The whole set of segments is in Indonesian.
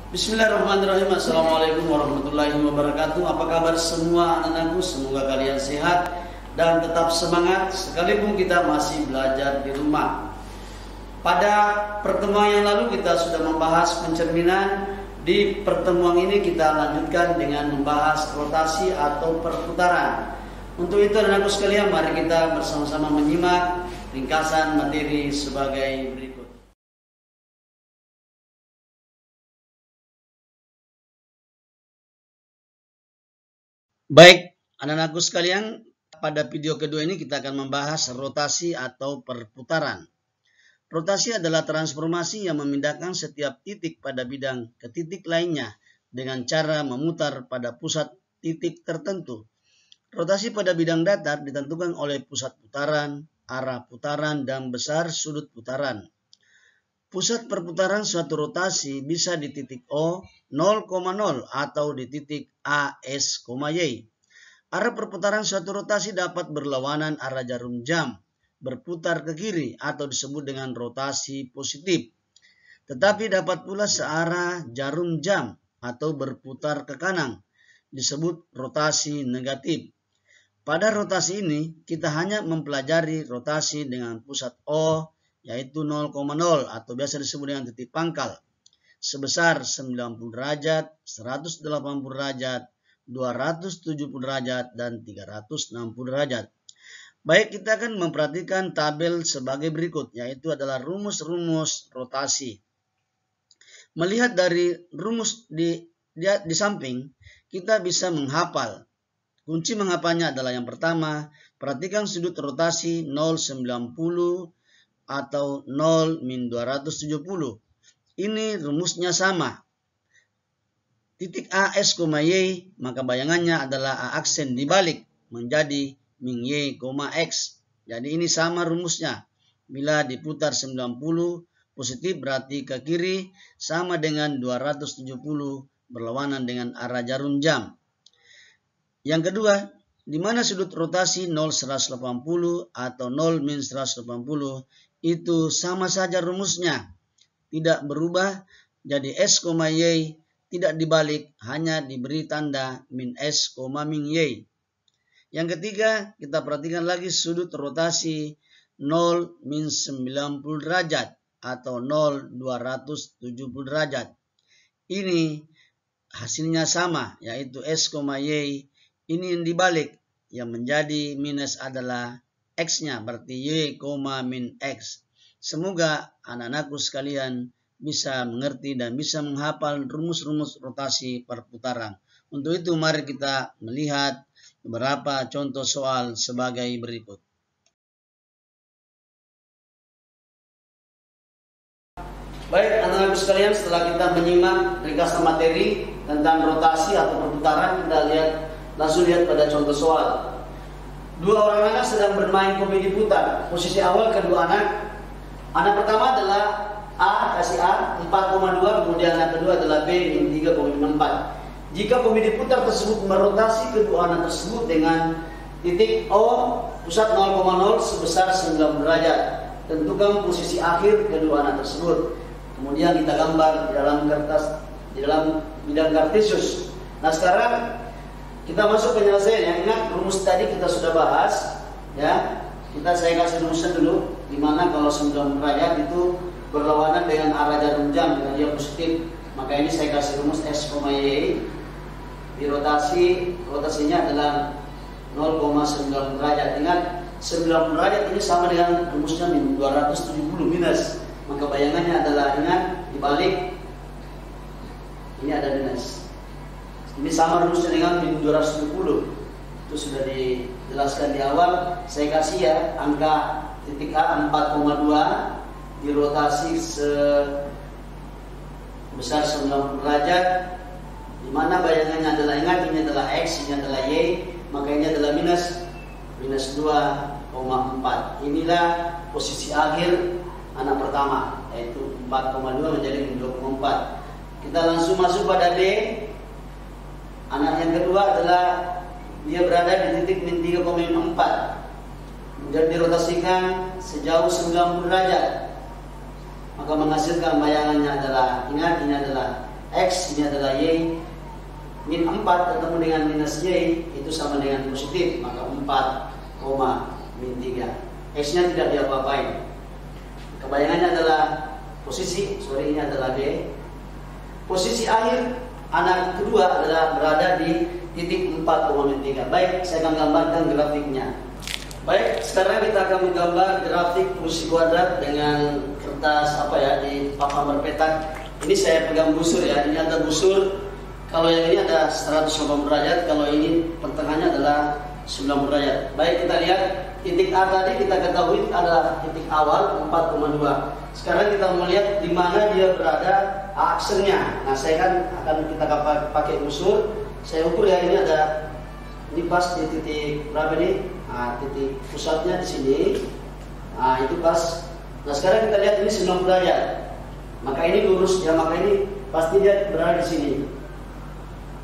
Bismillahirrahmanirrahim. Assalamualaikum warahmatullahi wabarakatuh. Apa kabar semua anak-anakku? Semoga kalian sehat dan tetap semangat sekalipun kita masih belajar di rumah. Pada pertemuan yang lalu kita sudah membahas pencerminan. Di pertemuan ini kita lanjutkan dengan membahas rotasi atau perputaran. Untuk itu anak-anakku sekalian, mari kita bersama-sama menyimak ringkasan materi sebagai berikut. Baik, anak-anakku sekalian, pada video kedua ini kita akan membahas rotasi atau perputaran. Rotasi adalah transformasi yang memindahkan setiap titik pada bidang ke titik lainnya dengan cara memutar pada pusat titik tertentu. Rotasi pada bidang datar ditentukan oleh pusat putaran, arah putaran, dan besar sudut putaran. Pusat perputaran suatu rotasi bisa di titik O 0,0 atau di titik A, S, Y. Arah perputaran suatu rotasi dapat berlawanan arah jarum jam, berputar ke kiri atau disebut dengan rotasi positif. Tetapi dapat pula searah jarum jam atau berputar ke kanan, disebut rotasi negatif. Pada rotasi ini kita hanya mempelajari rotasi dengan pusat O, yaitu 0,0 atau biasa disebut dengan titik pangkal, sebesar 90 derajat, 180 derajat, 270 derajat, dan 360 derajat. Baik, kita akan memperhatikan tabel sebagai berikut, yaitu adalah rumus-rumus rotasi. Melihat dari rumus di samping, kita bisa menghafal. Kunci menghafalnya adalah yang pertama, perhatikan sudut rotasi 0,90 atau 0-270. Ini rumusnya sama. Titik A, S, Y, maka bayangannya adalah A aksen dibalik menjadi min Y, X. Jadi ini sama rumusnya. Bila diputar 90 positif berarti ke kiri sama dengan 270 berlawanan dengan arah jarum jam. Yang kedua, di mana sudut rotasi 0,180 atau 0-180 itu sama saja rumusnya. Tidak berubah, jadi S, Y tidak dibalik, hanya diberi tanda min S, min Y. Yang ketiga, kita perhatikan lagi sudut rotasi 0-90 derajat atau 0-270 derajat. Ini hasilnya sama, yaitu S, Y. Ini yang dibalik, yang menjadi minus adalah X-nya, berarti Y, min X. Semoga anak-anakku sekalian bisa mengerti dan bisa menghafal rumus-rumus rotasi perputaran. Untuk itu mari kita melihat beberapa contoh soal sebagai berikut. Baik anak-anakku sekalian, setelah kita menyimak ringkasan materi tentang rotasi atau perputaran, kita langsung lihat pada contoh soal. Dua orang anak sedang bermain komedi putar. Posisi awal kedua anak pertama adalah A, kasih A 4,2, kemudian anak kedua adalah B min 3,54. Jika komedi putar tersebut merotasi kedua anak tersebut dengan titik O pusat 0,0 sebesar 9 derajat, tentukan posisi akhir kedua anak tersebut. Kemudian kita gambar di dalam bidang kartesius. Nah sekarang kita masuk penyelesaiannya. Ingat rumus tadi kita sudah bahas, ya. Saya kasih rumusnya dulu, dimana kalau 9 derajat itu berlawanan dengan arah jarum jam dengan dia positif. Maka ini saya kasih rumus S, Y. Di rotasinya adalah 0,9 derajat. Ingat 9 derajat ini sama dengan rumusnya min 270 minus. Maka bayangannya adalah, ingat, dibalik ini ada minus. Ini sama rumusnya dengan min 270. Itu sudah dijelaskan di awal. Saya kasih ya angka titik A 4,2 dirotasi sebesar 90 derajat, di mana bayangannya adalah, ingat ini adalah X, ini adalah Y, maka ini adalah minus 2,4. Inilah posisi akhir anak pertama, yaitu 4,2 menjadi min 2,4. Kita langsung masuk pada D. Anak yang kedua adalah dia berada di titik min 3,4, kemudian dirotasikan sejauh 90 derajat, maka menghasilkan bayangannya adalah, ingat ini adalah X, ini adalah Y. Min 4 ketemu dengan minus Y, itu sama dengan positif, maka 4, min 3. X nya tidak diapa-apain. Kebayangannya adalah posisi, ini adalah D. Posisi akhir anak kedua adalah berada di titik 4, min 3. Baik, saya akan gambarkan grafiknya. Baik, sekarang kita akan menggambar grafik fungsi kuadrat dengan kertas di papan berpetak. Ini saya pegang busur ya, ini ada busur. Kalau yang ini ada 180 derajat, kalau ini pertengahnya adalah 90 derajat. Baik, kita lihat titik A tadi kita ketahui adalah titik awal 4,2. Sekarang kita melihat di mana dia berada aksennya. Nah, saya akan kita pakai busur. Saya ukur ya, ini pas di titik berapa nih? Nah, titik pusatnya di sini. Nah, itu pas. Nah, sekarang kita lihat ini 90 derajat. Maka ini lurus ya, maka ini pasti dia berada di sini.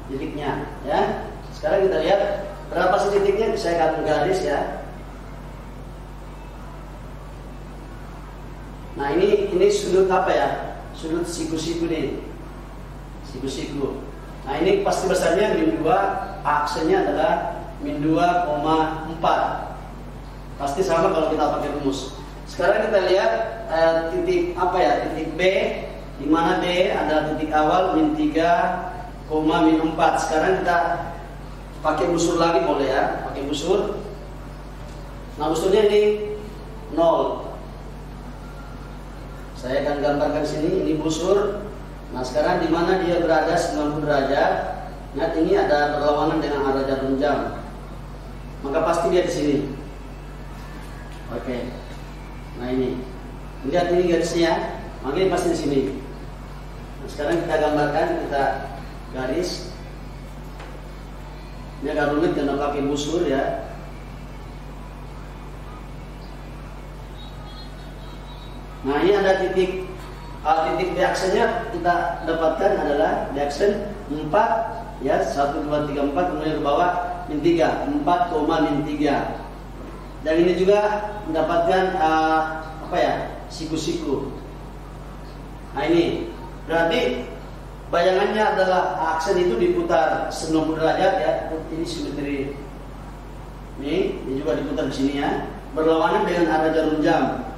Titiknya ya. Sekarang kita lihat berapa sih titiknya, saya akan garis ya. Nah, ini sudut sudut siku-siku nih. Siku-siku. Nah, ini pasti besarnya min 2, aksennya adalah min 2,4. Pasti sama kalau kita pakai rumus. Sekarang kita lihat titik titik B, di mana D ada titik awal min 3, min 4. Sekarang kita pakai busur lagi boleh ya, pakai busur. Nah, busurnya ini 0. Saya akan gambarkan sini, ini busur. Nah, sekarang di mana dia berada 90 derajat. Lihat, ini ada berlawanan dengan arah jarum jam. Maka pasti dia di sini. Oke. Nah, ini. Lihat ini garisnya, maka ini pasti di sini. Nah, sekarang kita gambarkan, kita garis. Ini agak rumit karena pakai busur ya. Nah, ini ada titik B aksennya kita dapatkan adalah B aksen 4 ya, 1 2 3 4, kemudian ke bawah min 3, 4, min 3. Dan ini juga mendapatkan siku-siku. Nah, ini berarti bayangannya adalah aksen itu diputar 90 derajat ya. Ini simetri. Ini juga diputar di sini ya, berlawanan dengan arah jarum jam.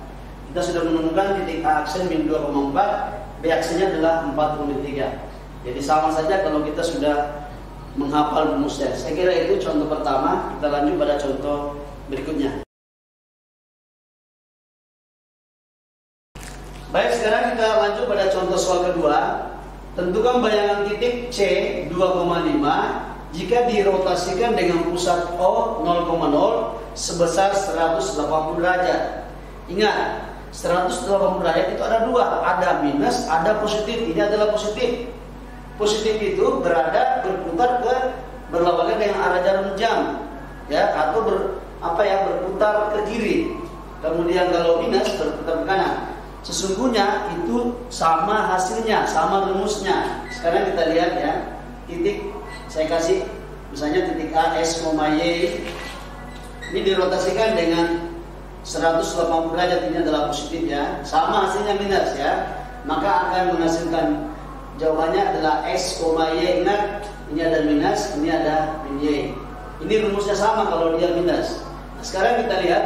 Kita sudah menemukan titik A aksen min 2,4, B aksennya adalah 4,3. Jadi sama saja kalau kita sudah menghafal rumusnya. Saya kira itu contoh pertama. Kita lanjut pada contoh berikutnya. Baik, sekarang kita lanjut pada contoh soal kedua. Tentukan bayangan titik C 2,5 jika dirotasikan dengan pusat O 0,0 sebesar 180 derajat. Ingat, 180 derajat itu ada dua, ada minus, ada positif. Ini adalah positif. Positif itu berputar berlawanan dengan arah jarum jam, ya, atau berputar ke kiri. Kemudian kalau minus berputar ke kanan. Sesungguhnya itu sama hasilnya, sama rumusnya. Sekarang kita lihat ya, titik saya kasih misalnya titik A S, Y. Ini dirotasikan dengan 180 derajat, ini adalah positif ya, sama hasilnya minus ya, maka akan menghasilkan jawabannya adalah X, Y. Ingat, ini ada minus, ini ada min Y. Ini rumusnya sama kalau dia minus. Nah, sekarang kita lihat,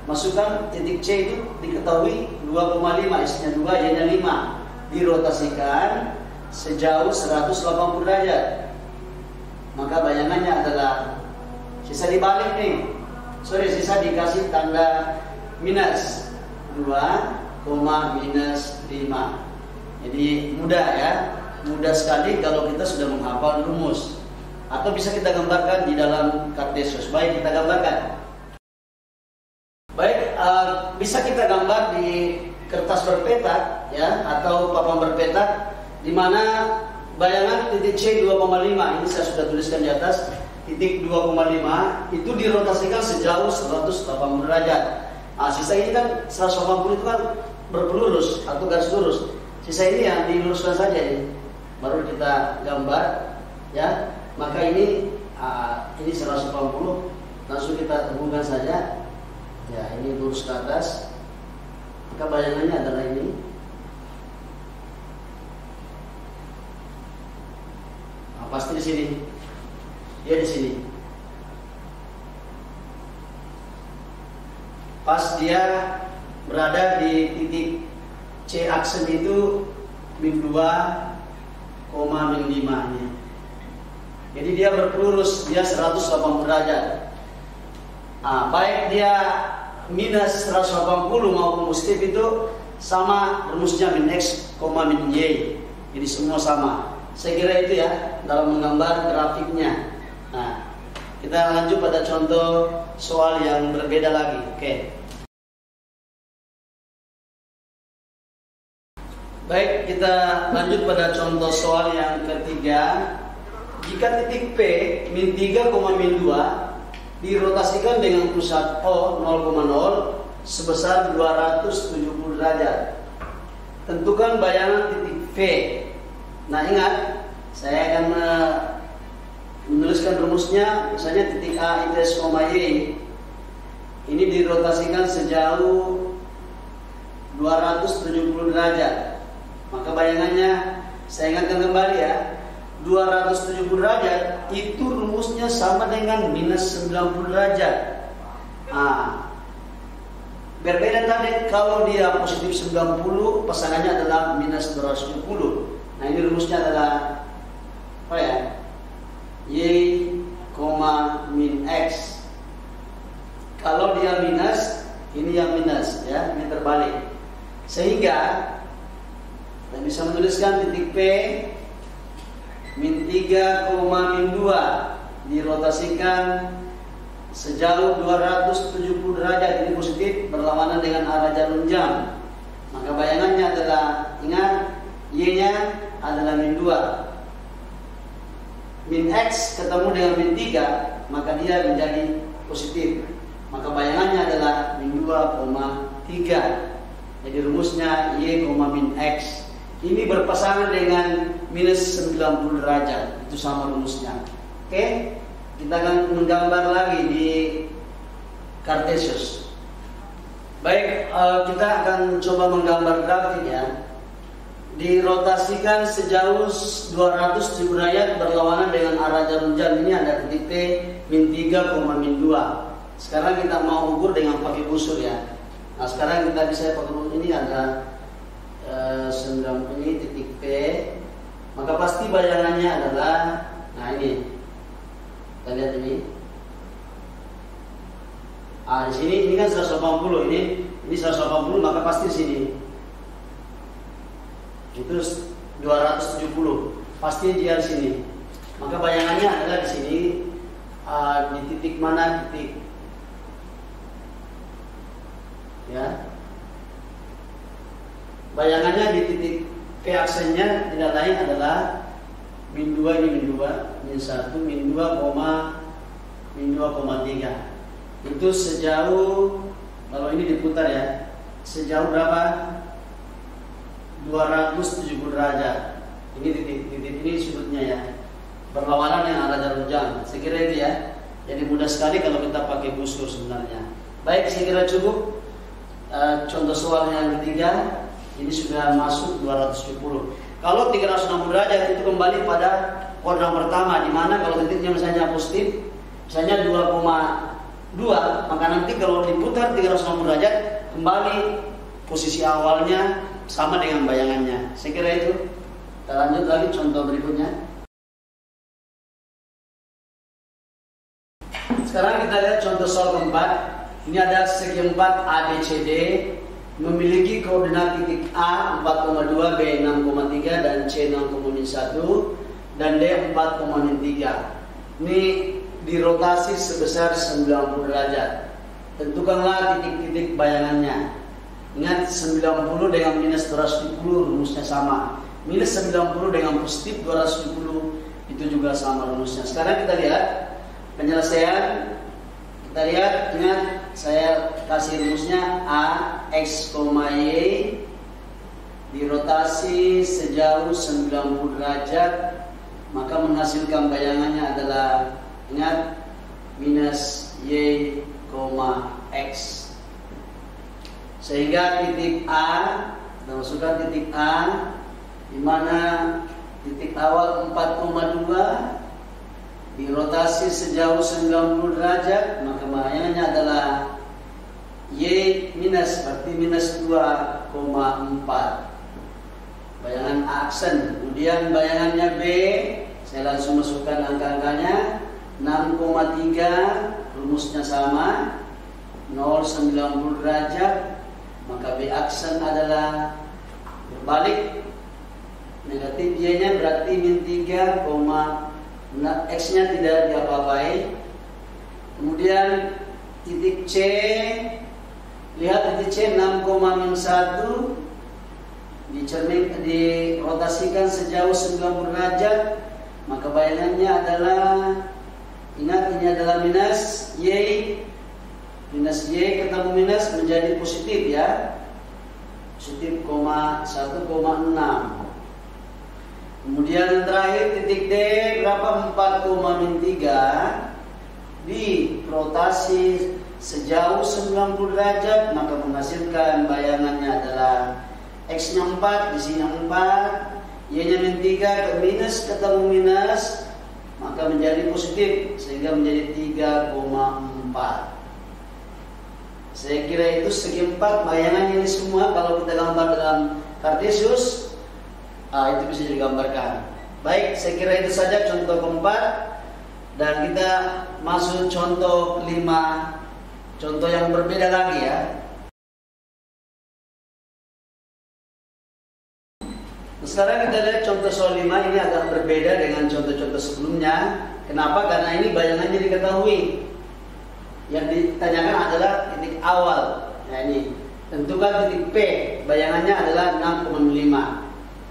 masukkan titik C itu diketahui 2,5, isinya 2, Y nya 5, dirotasikan sejauh 180 derajat, maka bayangannya adalah sisa dibalik nih. Sisa dikasih tanda minus 2, minus 5. Jadi mudah ya, mudah sekali kalau kita sudah menghafal rumus. Atau bisa kita gambarkan di dalam Kartesius. Baik, kita gambarkan. Baik, bisa kita gambar di kertas berpetak ya, atau papan berpetak, di mana bayangan titik C 2,5 ini saya sudah tuliskan di atas. Titik 2,5 itu dirotasikan sejauh 180 derajat. Nah, sisa ini kan 180 itu kan berpelurus atau garis lurus. Sisa ini yang diluruskan saja ini. Baru kita gambar ya. Maka ini 180 langsung kita hubungkan saja. Ya, ini lurus ke atas. Maka bayangannya adalah ini. Nah, pasti di sini. Dia di sini. Pas dia berada di titik C aksen itu min 2, min 5 nya. Jadi dia berlurus, dia 180 derajat. Nah, baik dia minus 180 maupun positif itu sama rumusnya min X, min Y. Jadi semua sama. Saya kira itu ya dalam menggambar grafiknya. Nah, kita lanjut pada contoh soal yang berbeda lagi. Oke. Baik, kita lanjut pada contoh soal yang ketiga. Jika titik P min 3, min 2 dirotasikan dengan pusat O 0,0 sebesar 270 derajat. Tentukan bayangan titik V. Nah, ingat, saya akan menuliskan rumusnya. Misalnya titik A ITS, Y ini dirotasikan sejauh 270 derajat. Maka bayangannya, saya ingatkan kembali ya, 270 derajat itu rumusnya sama dengan minus 90 derajat. Nah, berbeda tadi kalau dia positif 90, pasangannya adalah minus 270. Nah, ini rumusnya adalah apa ya? Y, min X. Kalau dia minus, ini yang minus ya, ini terbalik. Sehingga kita bisa menuliskan titik P min 3, min 2 dirotasikan sejauh 270 derajat, ini positif berlawanan dengan arah jarum jam. Maka bayangannya adalah, ingat, Y-nya adalah min 2. Min X ketemu dengan min 3, maka dia menjadi positif. Maka bayangannya adalah min 2,3. Jadi rumusnya Y, min X. Ini berpasangan dengan minus 90 derajat. Itu sama rumusnya. Oke, kita akan menggambar lagi di Cartesius. Baik, kita akan coba menggambar grafik ya. Dirotasikan sejauh 270 derajat berlawanan dengan arah jarum jam. Ini ada titik P min 3, min 2. Sekarang kita mau ukur dengan pakai busur ya. Nah, sekarang kita bisa pakai ini ada 9 ini titik P, maka pasti bayangannya adalah, nah ini kita lihat ini, di sini ini kan 180, ini 180, maka pasti di sini itu 270, pasti dia di sini. Maka bayangannya adalah di sini, di titik mana titik ya. Bayangannya di titik P aksennya tidak lain adalah min 2, ini min 2, min 1, min 2,3. Itu sejauh, kalau ini diputar ya, sejauh berapa? 270 derajat. Ini titik ini sudutnya ya, berlawanan dengan arah jarum jam. Saya kira itu ya. Jadi mudah sekali kalau kita pakai busur sebenarnya. Baik, saya kira cukup. Contoh soal yang ketiga. Ini sudah masuk 270. Kalau 360 derajat itu kembali pada kodram pertama, di mana kalau titiknya misalnya positif, misalnya 2,2, maka nanti kalau diputar 360 derajat kembali posisi awalnya sama dengan bayangannya. Saya kira itu. Kita lanjut lagi contoh berikutnya. Sekarang kita lihat contoh soal keempat. Ini ada segi 4 ABCD. Memiliki koordinat titik A 4,2, B 6,3 dan C 6,1 dan D 4,3. Ini dirotasi sebesar 90 derajat. Tentukanlah titik-titik bayangannya. Ingat, 90 dengan minus 270 rumusnya sama. Minus 90 dengan positif 270 itu juga sama rumusnya. Sekarang kita lihat penyelesaian. Kita lihat, ingat, saya kasih rumusnya A X, Y dirotasi sejauh 90 derajat, maka menghasilkan bayangannya adalah, ingat, minus Y, X. Sehingga titik A, kita masukkan titik A, di mana titik awal 4,2 dirotasi sejauh 90 derajat, maka bayangannya adalah Y minus, berarti minus 2,4 bayangan aksen. Kemudian bayangannya B, saya langsung masukkan angka-angkanya. 6,3, rumusnya sama, 0,90 derajat, maka B aksen adalah berbalik, negatif Y nya berarti min 3, X nya tidak diapa-apai. Kemudian titik C, lihat titik C 6,-1 dirotasikan sejauh 90 derajat, maka bayangannya adalah, ingat ini adalah minus Y ketemu minus menjadi positif ya, positif 1,6. Kemudian yang terakhir titik D berapa, 4,-3 dirotasi sejauh 90 derajat, maka menghasilkan bayangannya adalah X nya 4, di sini 4, Y nya min 3 ke minus ketemu minus, maka menjadi positif sehingga menjadi 3,4. Saya kira itu segi 4 bayangannya ini semua kalau kita gambar dalam Cartesius, itu bisa digambarkan. Baik, saya kira itu saja contoh keempat, dan kita masuk contoh kelima, contoh yang berbeda lagi ya. Sekarang kita lihat contoh soal 5, ini agak berbeda dengan contoh-contoh sebelumnya. Kenapa? Karena ini bayangannya diketahui. Yang ditanyakan adalah titik awal. Ya, ini tentukan titik P, bayangannya adalah 6,5.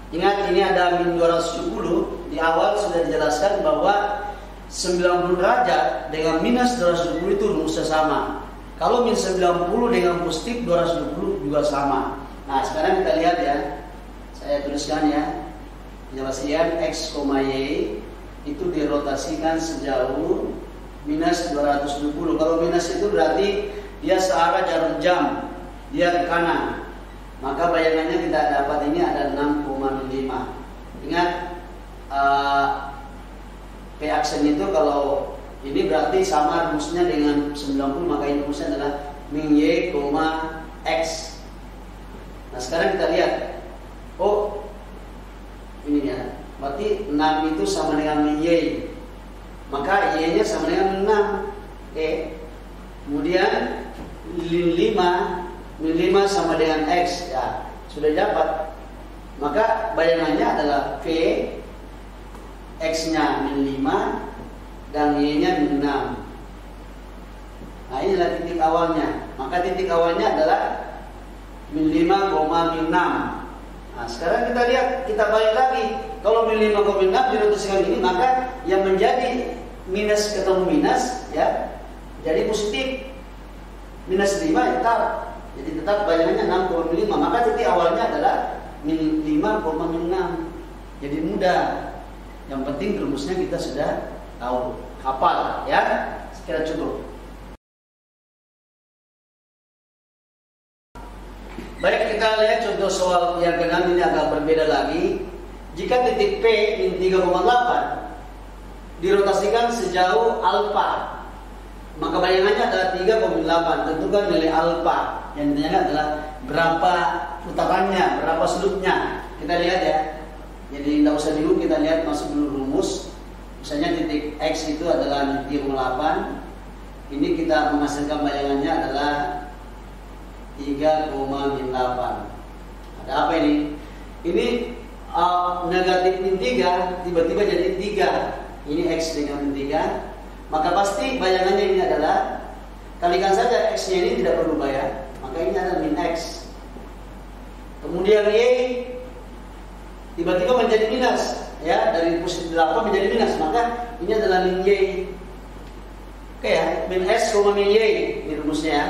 Ingat ini ada min 270. Di awal sudah dijelaskan bahwa 90 derajat dengan minus 270 itu rumusnya sama. Kalau min 90 dengan positif 220 juga sama. Nah sekarang kita lihat ya, saya tuliskan ya, penjelasan X, Y itu dirotasikan sejauh minus 220. Kalau minus itu berarti dia searah jarum jam, dia ke kanan, maka bayangannya kita dapat ini ada 6,5. Ingat P aksen itu kalau ini berarti sama rumusnya dengan 90, maka ini rumusnya adalah min Y, X. Nah sekarang kita lihat, oh ini ya, berarti 6 itu sama dengan min Y, maka Y nya sama dengan 6. Kemudian min 5 sama dengan X, ya sudah dapat. Maka bayangannya adalah V, X nya min 5 dan Y nya min 6. Nah inilah titik awalnya. Maka titik awalnya adalah min 5, min 6. Nah sekarang kita lihat, kita balik lagi. Kalau min 5, min 6 dirotasikan ini, maka yang menjadi minus ketemu minus ya, jadi positif. Minus 5 tetap, jadi tetap bayangannya 6,5. Maka titik awalnya adalah min 5, min 6. Jadi mudah. Yang penting rumusnya kita sudah tahu, hafal ya. Sekira cukup. Baik, kita lihat contoh soal yang ke-6, ini agak berbeda lagi. Jika titik P min 3,8 dirotasikan sejauh alfa, maka bayangannya adalah 3,8. Tentukan nilai alfa. Yang ditanyakan adalah berapa putarannya, berapa sudutnya. Kita lihat ya. Jadi tidak usah dulu, kita lihat masuk dulu rumus. Misalnya titik X itu adalah 3,8. Ini kita menghasilkan bayangannya adalah 3,8. Ada apa ini? Ini negatif min 3 tiba-tiba jadi 3. Ini X dengan min 3. Maka pasti bayangannya ini adalah, kalikan saja X nya ini tidak perlu bayar, maka ini adalah min X. Kemudian Y tiba-tiba menjadi minus ya, dari positif 8 menjadi minus, maka ini adalah min Y. Oke ya, min S, min Y ini rumusnya ya.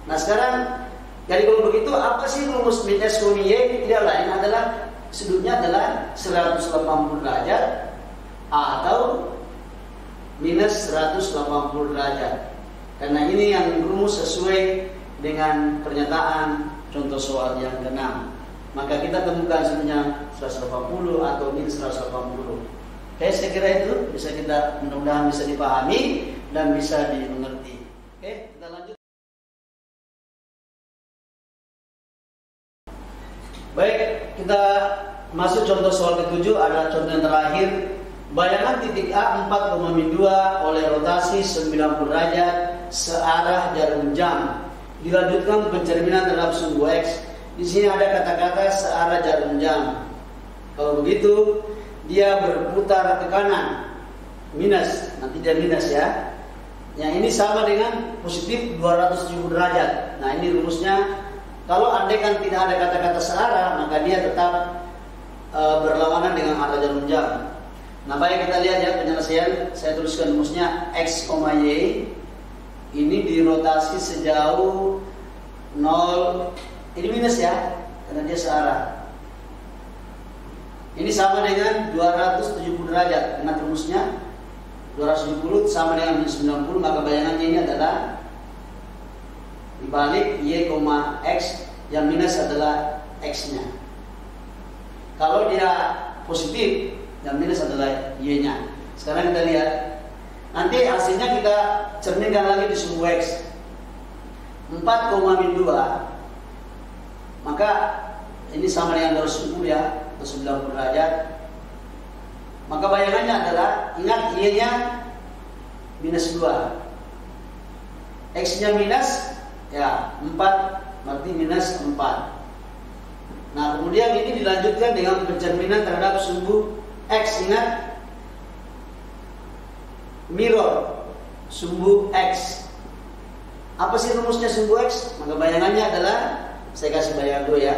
Nah sekarang, jadi kalau begitu apa sih rumus min S, min Y? Tidak lain adalah sudutnya adalah 180 derajat atau minus 180 derajat. Karena ini yang rumus sesuai dengan pernyataan contoh soal yang ke-6. maka kita temukan sebenarnya 180 atau min 180. Oke, saya kira itu bisa kita, mudah-mudahan bisa dipahami dan bisa dimengerti. Oke, kita lanjut. Baik, kita masuk contoh soal ke-7. Ada contoh yang terakhir. Bayangan titik A 4,2 oleh rotasi 90 derajat searah jarum jam. Dilanjutkan pencerminan terhadap sumbu X. Di sini ada kata-kata searah jarum jam. Kalau begitu, dia berputar ke kanan. Minus, nanti dia minus ya. Yang ini sama dengan positif 270 derajat. Nah, ini rumusnya. Kalau andaikan tidak ada kata-kata searah, maka dia tetap berlawanan dengan arah jarum jam. Nah, baik, kita lihat ya penyelesaian. Saya tuliskan rumusnya X, Y. Ini dirotasi sejauh 0. Ini minus ya, karena dia searah. Ini sama dengan 270 derajat. Ingat rumusnya, 270 sama dengan minus 90. Maka bayangannya ini adalah dibalik Y, X. Yang minus adalah X-nya. Kalau dia positif, yang minus adalah Y-nya. Sekarang kita lihat. Nanti hasilnya kita cerminkan lagi di sumbu X. 4,2. Maka ini sama dengan 270 ya, atau 90 derajat. Maka bayangannya adalah, ingat Y-nya minus 2. X-nya minus, ya 4, berarti minus 4. Nah, kemudian ini dilanjutkan dengan pencerminan terhadap sumbu X. Ingat, mirror sumbu X. Apa sih rumusnya sumbu X? Maka bayangannya adalah, saya kasih bayangan dulu ya.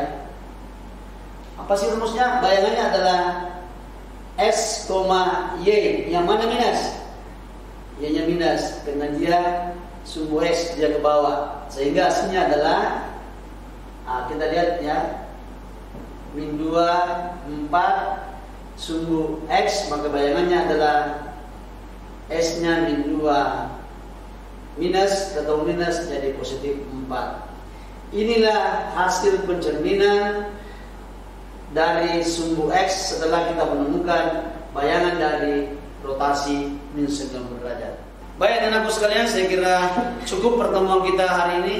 Apa sih rumusnya? Bayangannya adalah S, Y. Yang mana minus? Y-nya minus, karena dia sumbu X, dia ke bawah. Sehingga hasilnya adalah, kita lihat ya, min 2, 4 sumbu X, maka bayangannya adalah S-nya min 2 minus, atau minus jadi positif 4. Inilah hasil pencerminan dari sumbu X setelah kita menemukan bayangan dari rotasi min 90 derajat. Baik anakku sekalian, saya kira cukup pertemuan kita hari ini.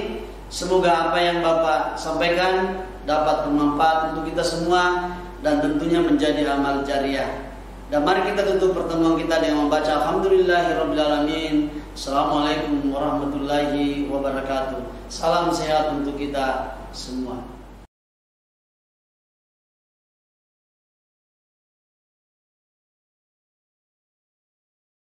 Semoga apa yang Bapak sampaikan dapat bermanfaat untuk kita semua dan tentunya menjadi amal jariah. Dan mari kita tutup pertemuan kita dengan membaca Alhamdulillahirrabbilalamin. Assalamualaikum warahmatullahi wabarakatuh. Salam sehat untuk kita semua.